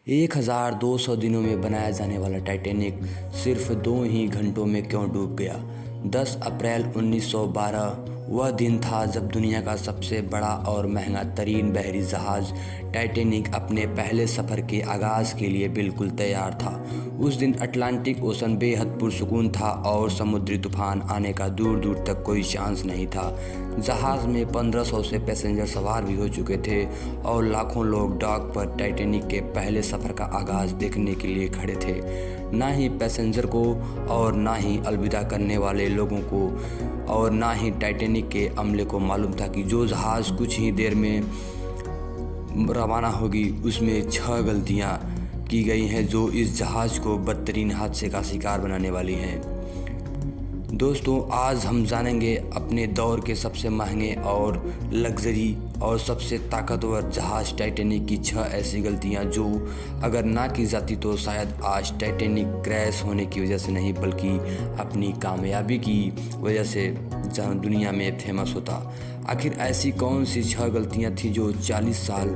1200 दिनों में बनाया जाने वाला टाइटैनिक सिर्फ 2 ही घंटों में क्यों डूब गया? 10 अप्रैल 1912 वह दिन था जब दुनिया का सबसे बड़ा और महंगा तरीन बहरी जहाज टाइटैनिक अपने पहले सफ़र के आगाज़ के लिए बिल्कुल तैयार था। उस दिन अटलांटिक ओशन बेहद पुरसुकून था और समुद्री तूफान आने का दूर दूर तक कोई चांस नहीं था। जहाज़ में 1500 से पैसेंजर सवार भी हो चुके थे और लाखों लोग डॉक पर टाइटैनिक के पहले सफ़र का आगाज़ देखने के लिए खड़े थे। ना ही पैसेंजर को और ना ही अलविदा करने वाले लोगों को और ना ही टाइटैनिक के अमले को मालूम था कि जो जहाज़ कुछ ही देर में रवाना होगी उसमें 6 गलतियां की गई हैं जो इस जहाज़ को बदतरीन हादसे का शिकार बनाने वाली हैं। दोस्तों, आज हम जानेंगे अपने दौर के सबसे महंगे और लग्जरी और सबसे ताकतवर जहाज़ टाइटैनिक की 6 ऐसी गलतियां जो अगर ना की जाती तो शायद आज टाइटैनिक क्रैश होने की वजह से नहीं बल्कि अपनी कामयाबी की वजह से जहां दुनिया में फेमस होता। आखिर ऐसी कौन सी 6 गलतियां थी जो 40 साल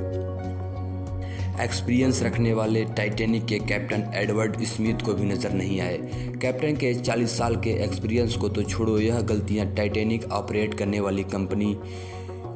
एक्सपीरियंस रखने वाले टाइटैनिक के कैप्टन एडवर्ड स्मिथ को भी नज़र नहीं आए? कैप्टन के 40 साल के एक्सपीरियंस को तो छोड़ो, यह गलतियां टाइटैनिक ऑपरेट करने वाली कंपनी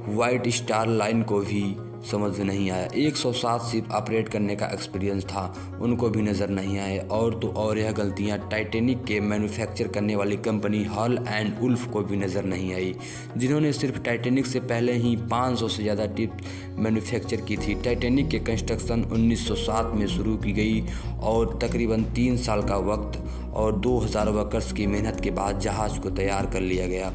वाइट स्टार लाइन को भी समझ में नहीं आया। 107 शिप ऑपरेट करने का एक्सपीरियंस था, उनको भी नज़र नहीं आए। और तो और यह गलतियां टाइटैनिक के मैन्युफैक्चर करने वाली कंपनी हल एंड वुल्फ को भी नज़र नहीं आई, जिन्होंने सिर्फ टाइटैनिक से पहले ही 500 से ज़्यादा टिप मैन्युफैक्चर की थी। टाइटैनिक के कंस्ट्रक्शन 1907 में शुरू की गई और तकरीबन 3 साल का वक्त और 2000 वर्कर्स की मेहनत के बाद जहाज़ को तैयार कर लिया गया।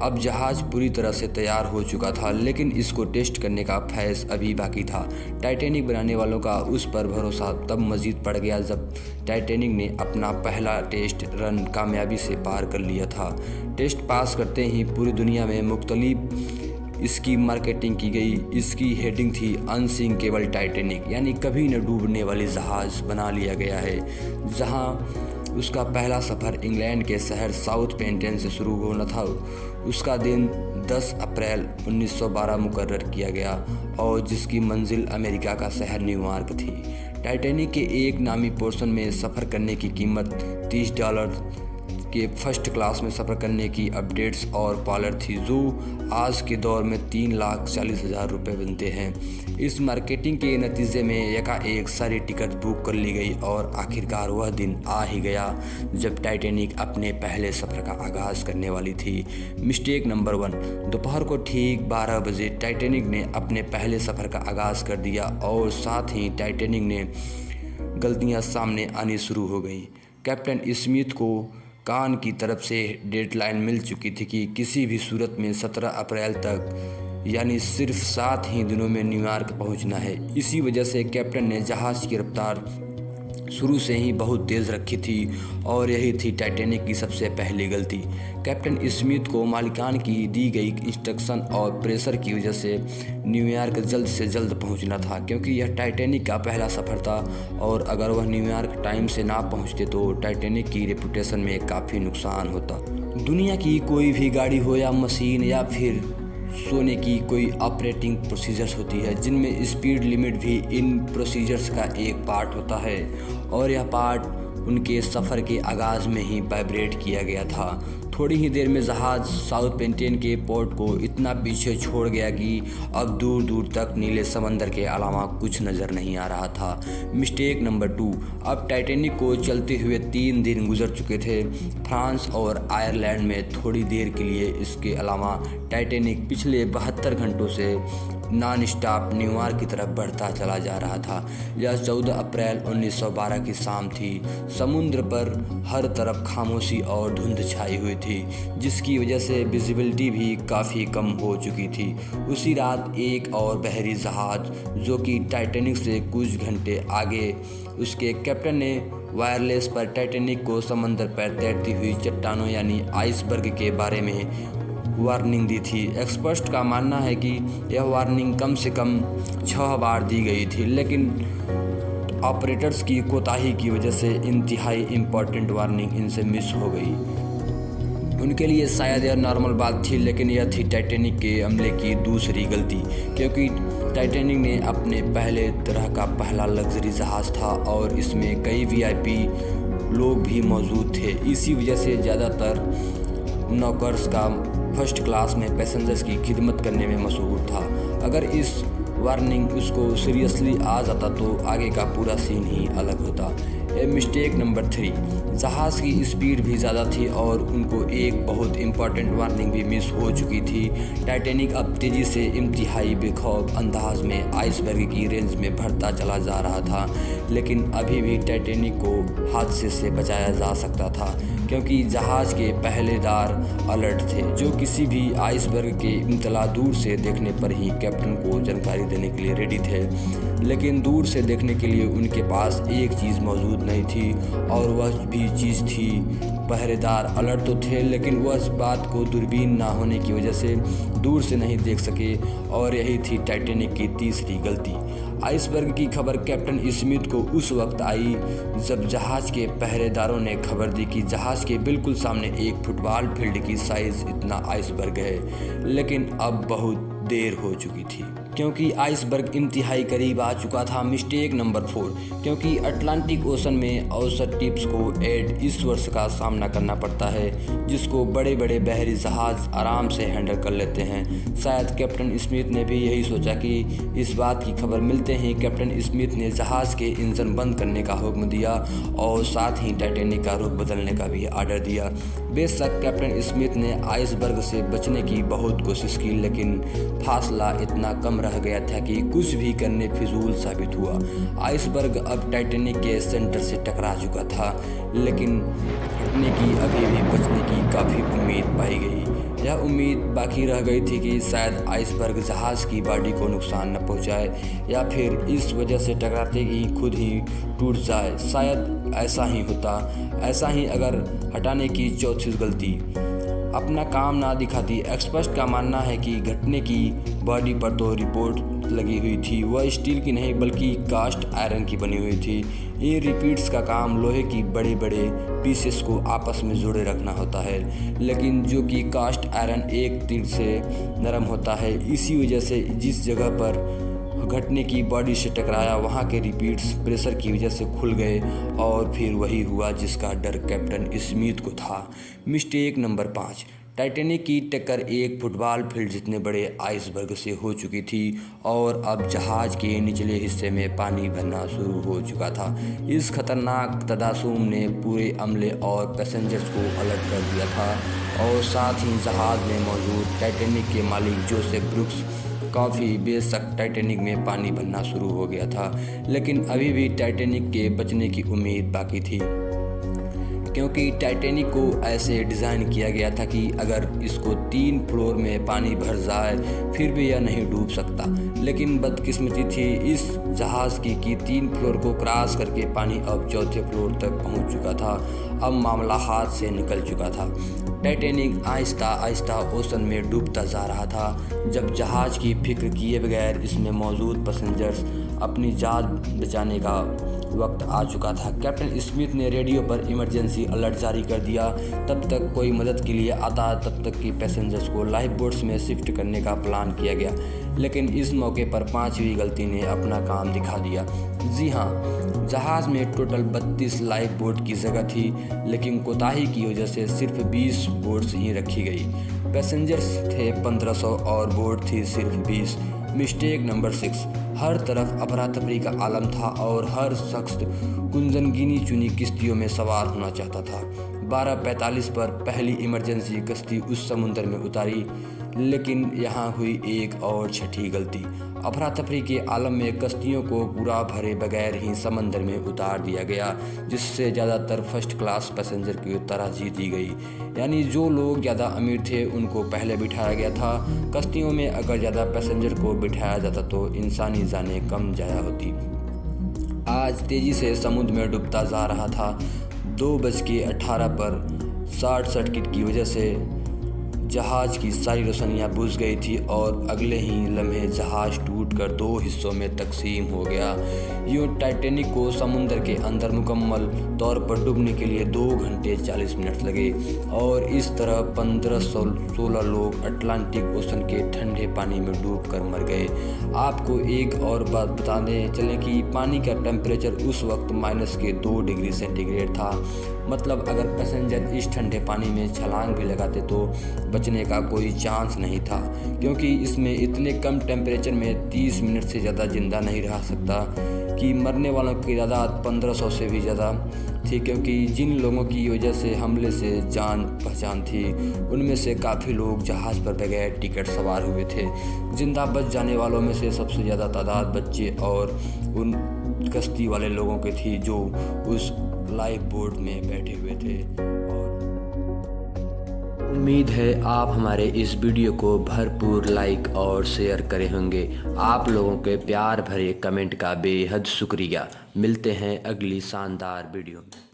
अब जहाज़ पूरी तरह से तैयार हो चुका था, लेकिन इसको टेस्ट करने का फैज़ अभी बाकी था। टाइटैनिक बनाने वालों का उस पर भरोसा तब मज़ीद बढ़ गया जब टाइटैनिक ने अपना पहला टेस्ट रन कामयाबी से पार कर लिया था। टेस्ट पास करते ही पूरी दुनिया में मुख्तलिफ इसकी मार्केटिंग की गई। इसकी हेडिंग थी अनसिंकेबल टाइटैनिक, यानी कभी न डूबने वाली जहाज़ बना लिया गया है। जहाँ उसका पहला सफ़र इंग्लैंड के शहर साउथ पेंटन से शुरू होना था, उसका दिन 10 अप्रैल 1912 मुकर्रर किया गया और जिसकी मंजिल अमेरिका का शहर न्यूयॉर्क थी। टाइटैनिक के एक नामी पोर्शन में सफ़र करने की कीमत $30 के फर्स्ट क्लास में सफ़र करने की अपडेट्स और पार्लर थी, जो आज के दौर में 3,40,000 रुपये बनते हैं। इस मार्केटिंग के नतीजे में एकाएक सारी टिकट बुक कर ली गई और आखिरकार वह दिन आ ही गया जब टाइटैनिक अपने पहले सफ़र का आगाज़ करने वाली थी। Mistake number 1। दोपहर को ठीक 12 बजे टाइटैनिक ने अपने पहले सफ़र का आगाज़ कर दिया और साथ ही टाइटैनिक ने गलतियां सामने आनी शुरू हो गई। कैप्टन स्मिथ को कान की तरफ से डेडलाइन मिल चुकी थी कि किसी भी सूरत में 17 अप्रैल तक यानी सिर्फ 7 ही दिनों में न्यूयॉर्क पहुंचना है। इसी वजह से कैप्टन ने जहाज़ की रफ्तार शुरू से ही बहुत तेज़ रखी थी और यही थी टाइटैनिक की सबसे पहली गलती। कैप्टन स्मिथ को मालिकान की दी गई इंस्ट्रक्शन और प्रेशर की वजह से न्यूयॉर्क जल्द से जल्द पहुंचना था, क्योंकि यह टाइटैनिक का पहला सफ़र था और अगर वह न्यूयॉर्क टाइम से ना पहुंचते तो टाइटैनिक की रेपुटेशन में काफ़ी नुकसान होता। दुनिया की कोई भी गाड़ी हो या मशीन या फिर सोने की कोई ऑपरेटिंग प्रोसीजर्स होती है, जिनमें स्पीड लिमिट भी इन प्रोसीजर्स का एक पार्ट होता है और यह पार्ट उनके सफ़र के आगाज़ में ही वाइब्रेट किया गया था। थोड़ी ही देर में जहाज़ साउथ पेंटेन के पोर्ट को इतना पीछे छोड़ गया कि अब दूर दूर तक नीले समंदर के अलावा कुछ नज़र नहीं आ रहा था। Mistake number 2। अब टाइटैनिक को चलते हुए 3 दिन गुजर चुके थे। फ्रांस और आयरलैंड में थोड़ी देर के लिए, इसके अलावा टाइटैनिक पिछले 72 घंटों से नॉन स्टॉप न्यूयॉर्क की तरफ बढ़ता चला जा रहा था। यह 14 अप्रैल 1912 की शाम थी। समुद्र पर हर तरफ खामोशी और धुंध छाई हुई थी, जिसकी वजह से विजिबिलिटी भी काफ़ी कम हो चुकी थी। उसी रात एक और बहरी जहाज़ जो कि टाइटैनिक से कुछ घंटे आगे, उसके कैप्टन ने वायरलेस पर टाइटैनिक को समंदर पर तैरती हुई चट्टानों यानी आइसबर्ग के बारे में वार्निंग दी थी। एक्सपर्ट्स का मानना है कि यह वार्निंग कम से कम 6 बार दी गई थी, लेकिन ऑपरेटर्स की कोताही की वजह से इंतहाई इम्पोर्टेंट वार्निंग इनसे मिस हो गई। उनके लिए शायद यह नॉर्मल बात थी, लेकिन यह थी टाइटैनिक के अमले की दूसरी गलती, क्योंकि टाइटैनिक ने अपने पहले तरह का पहला लग्जरी जहाज़ था और इसमें कई वीआईपी लोग भी मौजूद थे। इसी वजह से ज़्यादातर नौकर्स का फर्स्ट क्लास में पैसेंजर्स की खिदमत करने में मशहूर था। अगर इस वार्निंग उसको सीरियसली आ जाता तो आगे का पूरा सीन ही अलग होता। मिस्टेक नंबर 3, जहाज़ की स्पीड भी ज़्यादा थी और उनको एक बहुत इंपॉर्टेंट वार्निंग भी मिस हो चुकी थी। टाइटैनिक अब तेज़ी से इंतहाई बेखौफ अंदाज में आइसबर्ग की रेंज में बढ़ता चला जा रहा था, लेकिन अभी भी टाइटैनिक को हादसे से बचाया जा सकता था क्योंकि जहाज़ के पहरेदार अलर्ट थे, जो किसी भी आइसबर्ग के इतला दूर से देखने पर ही कैप्टन को जानकारी देने के लिए रेडी थे। लेकिन दूर से देखने के लिए उनके पास एक चीज़ मौजूद नहीं थी और वह भी चीज़ थी पहरेदार अलर्ट तो थे, लेकिन वह इस बात को दूरबीन ना होने की वजह से दूर से नहीं देख सके और यही थी टाइटैनिक की तीसरी गलती। आइसबर्ग की खबर कैप्टन स्मिथ को उस वक्त आई जब जहाज़ के पहरेदारों ने खबर दी कि जहाज़ के बिल्कुल सामने एक फुटबॉल फील्ड की साइज़ इतना आइसबर्ग है, लेकिन अब बहुत देर हो चुकी थी क्योंकि आइसबर्ग इंतहाई करीब आ चुका था। मिस्टेक नंबर 4, क्योंकि अटलांटिक ओशन में औसत टिप्स को इस वर्ष का सामना करना पड़ता है जिसको बड़े बड़े बहरी जहाज़ आराम से हैंडल कर लेते हैं। शायद कैप्टन स्मिथ ने भी यही सोचा कि इस बात की खबर मिलते ही कैप्टन स्मिथ ने जहाज़ के इंजन बंद करने का हुक्म दिया और साथ ही टाइटैनिक का रुख बदलने का भी आर्डर दिया। बेशक कैप्टन स्मिथ ने आइसबर्ग से बचने की बहुत कोशिश की, लेकिन फासला इतना कम रह गया था कि कुछ भी करने फिजूल साबित हुआ। आइसबर्ग अब टाइटैनिक के सेंटर से टकरा चुका था, लेकिन हटने की अभी भी बचने की काफ़ी उम्मीद पाई गई। यह उम्मीद बाकी रह गई थी कि शायद आइसबर्ग जहाज़ की बॉडी को नुकसान न पहुंचाए या फिर इस वजह से टकराते ही खुद ही टूट जाए। शायद ऐसा ही होता। ऐसा ही अगर हटाने की चौथी गलती अपना काम ना दिखाती। एक्सपर्ट का मानना है कि घटने की बॉडी पर तो रिपोर्ट लगी हुई थी, वह स्टील की नहीं बल्कि कास्ट आयरन की बनी हुई थी। ये रिपीट्स का काम लोहे की बड़े बड़े पीसेस को आपस में जोड़े रखना होता है, लेकिन जो कि कास्ट आयरन एक तीर से नरम होता है। इसी वजह से जिस जगह पर घटने की बॉडी से टकराया वहाँ के रिपीट्स प्रेशर की वजह से खुल गए और फिर वही हुआ जिसका डर कैप्टन स्मिथ को था। मिस्टेक नंबर 5, टाइटैनिक की टक्कर एक फुटबॉल फील्ड जितने बड़े आइसबर्ग से हो चुकी थी और अब जहाज़ के निचले हिस्से में पानी भरना शुरू हो चुका था। इस खतरनाक तदासुम ने पूरे अमले और पैसेंजर्स को अलर्ट कर दिया था और साथ ही जहाज़ में मौजूद टाइटैनिक के मालिक जोसेफ ब्रुक्स काफ़ी बेशक टाइटैनिक में पानी भरना शुरू हो गया था, लेकिन अभी भी टाइटैनिक के बचने की उम्मीद बाकी थी क्योंकि टाइटैनिक को ऐसे डिज़ाइन किया गया था कि अगर इसको 3 फ्लोर में पानी भर जाए फिर भी यह नहीं डूब सकता। लेकिन बदकिस्मती थी इस जहाज़ की कि 3 फ्लोर को क्रॉस करके पानी अब 4थे फ्लोर तक पहुंच चुका था। अब मामला हाथ से निकल चुका था। टाइटैनिक आहिस्ता आहिस्ता ओशन में डूबता जा रहा था जब जहाज़ की फिक्र किए बगैर इसमें मौजूद पैसेंजर्स अपनी जान बचाने का वक्त आ चुका था। कैप्टन स्मिथ ने रेडियो पर इमरजेंसी अलर्ट जारी कर दिया। तब तक कोई मदद के लिए आता तब तक कि पैसेंजर्स को लाइफ बोट्स में शिफ्ट करने का प्लान किया गया, लेकिन इस मौके पर 5वीं गलती ने अपना काम दिखा दिया। जी हाँ, जहाज़ में टोटल 32 लाइफ बोट की जगह थी, लेकिन कोताही की वजह से सिर्फ 20 बोट्स ही रखी गई। पैसेंजर्स थे 1500 और बोट थी सिर्फ 20। मिस्टेक नंबर 6, हर तरफ अफरा तफरी का आलम था और हर शख्स कुंजन गिनी चुनी किश्तियों में सवार होना चाहता था। 12:45 पर पहली इमरजेंसी कश्ती उस समुद्र में उतारी, लेकिन यहाँ हुई एक और छठी गलती। अफरा तफरी के आलम में कश्तियों को पूरा भरे बगैर ही समंदर में उतार दिया गया, जिससे ज़्यादातर फर्स्ट क्लास पैसेंजर की तरजीह दी गई। यानी जो लोग ज़्यादा अमीर थे उनको पहले बिठाया गया था। कश्तियों में अगर ज़्यादा पैसेंजर को बिठाया जाता तो इंसानी जानें कम जाया होती। आज तेज़ी से समुद्र में डूबता जा रहा था। 2:18 पर शॉर्ट सर्किट की वजह से जहाज़ की सारी रोशनियां बुझ गई थी और अगले ही लम्हे जहाज़ टूटकर 2 हिस्सों में तकसीम हो गया। यूँ टाइटैनिक को समुद्र के अंदर मुकम्मल तौर पर डूबने के लिए 2 घंटे 40 मिनट लगे और इस तरह 1516 लोग अटलांटिक ओशन के ठंडे पानी में डूबकर मर गए। आपको एक और बात बताने चलें कि पानी का टेम्परेचर उस वक्त -2 डिग्री सेंटीग्रेड था। मतलब अगर पैसेंजर इस ठंडे पानी में छलांग भी लगाते तो बचने का कोई चांस नहीं था, क्योंकि इसमें इतने कम टेम्परेचर में 30 मिनट से ज़्यादा जिंदा नहीं रह सकता। कि मरने वालों की तादाद 1500 से भी ज़्यादा थी, क्योंकि जिन लोगों की वजह से हमले से जान पहचान थी उनमें से काफ़ी लोग जहाज़ पर बगैर टिकट सवार हुए थे। जिंदा बच जाने वालों में से सबसे ज़्यादा तादाद बच्चे और उन कश्ती वाले लोगों की थी जो उस लाइफ बोट में बैठे हुए थे। उम्मीद है आप हमारे इस वीडियो को भरपूर लाइक और शेयर करे होंगे। आप लोगों के प्यार भरे कमेंट का बेहद शुक्रिया। मिलते हैं अगली शानदार वीडियो में।